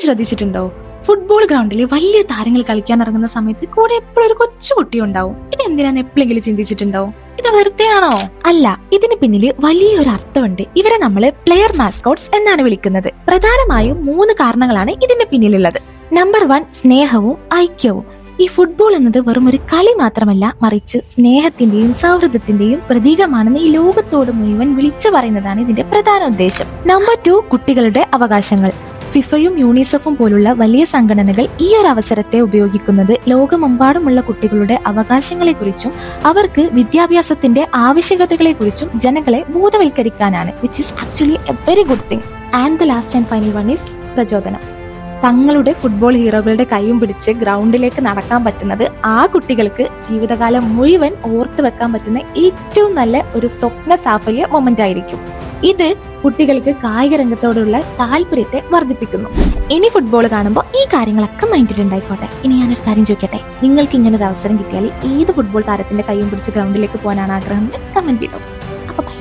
ശ്രദ്ധിച്ചിട്ടുണ്ടോ? ഫുട്ബോൾ ഗ്രൗണ്ടിൽ വലിയ താരങ്ങൾ കളിക്കാൻ ഇറങ്ങുന്ന സമയത്ത് കൂടെ എപ്പോഴും ഒരു കൊച്ചുകുട്ടി ഉണ്ടാവും. ഇതെന്തിനാന്ന് എപ്പോഴെങ്കിലും ചിന്തിച്ചിട്ടുണ്ടോ? ഇത് വെറുതെ ആണോ? അല്ല, ഇതിന് പിന്നില് വലിയൊരു അർത്ഥമുണ്ട്. ഇവരെ നമ്മള് പ്ലെയർ മാസ്കോട്ട്സ് എന്നാണ് വിളിക്കുന്നത്. പ്രധാനമായും 3 കാരണങ്ങളാണ് ഇതിന്റെ പിന്നിലുള്ളത്. നമ്പർ 1, സ്നേഹവും ഐക്യവും. ഈ ഫുട്ബോൾ എന്നത് വെറും ഒരു കളി മാത്രമല്ല, മറിച്ച് സ്നേഹത്തിന്റെയും സൗഹൃദത്തിന്റെയും പ്രതീകമാണെന്ന് ഈ ലോകത്തോട് മുഴുവൻ വിളിച്ചു പറയുന്നതാണ് ഇതിന്റെ പ്രധാന ഉദ്ദേശം. നമ്പർ 2, കുട്ടികളുടെ അവകാശങ്ങൾ. ഫിഫയും യൂണിസെഫും പോലുള്ള വലിയ സംഘടനകൾ ഈ ഒരു അവസരത്തെ ഉപയോഗിക്കുന്നത് ലോകമെമ്പാടുമുള്ള കുട്ടികളുടെ അവകാശങ്ങളെക്കുറിച്ചും അവർക്ക് വിദ്യാഭ്യാസത്തിന്റെ ആവശ്യകതകളെക്കുറിച്ചും ജനങ്ങളെ ബോധവൽക്കരിക്കാനാണ്. Which is actually a very good thing. And the last and final one is പ്രചോദനം. തങ്ങളുടെ ഫുട്ബോൾ ഹീറോകളുടെ കൈയും പിടിച്ച് ഗ്രൗണ്ടിലേക്ക് നടക്കാൻ പറ്റുന്നത് ആ കുട്ടികൾക്ക് ജീവിതകാലം മുഴുവൻ ഓർത്തു വെക്കാൻ പറ്റുന്ന ഏറ്റവും നല്ല ഒരു സ്വപ്ന സാഫല്യ മൊമെന്റ് ആയിരിക്കും. ഇത് കുട്ടികൾക്ക് കായിക രംഗത്തോടുള്ള താല്പര്യത്തെ വർദ്ധിപ്പിക്കുന്നു. ഇനി ഫുട്ബോൾ കാണുമ്പോൾ ഈ കാര്യങ്ങളൊക്കെ മൈൻഡിലുണ്ടായിക്കോട്ടെ. ഇനി ഞാനൊരു കാര്യം ചോദിക്കട്ടെ, നിങ്ങൾക്ക് ഇങ്ങനെ ഒരു അവസരം കിട്ടിയാൽ ഏത് ഫുട്ബോൾ താരത്തിന്റെ കൈയും പിടിച്ച് ഗ്രൗണ്ടിലേക്ക് പോകാനാണ് ആഗ്രഹം? കമന്റ് ചെയ്തോ. അപ്പൊ ബൈ.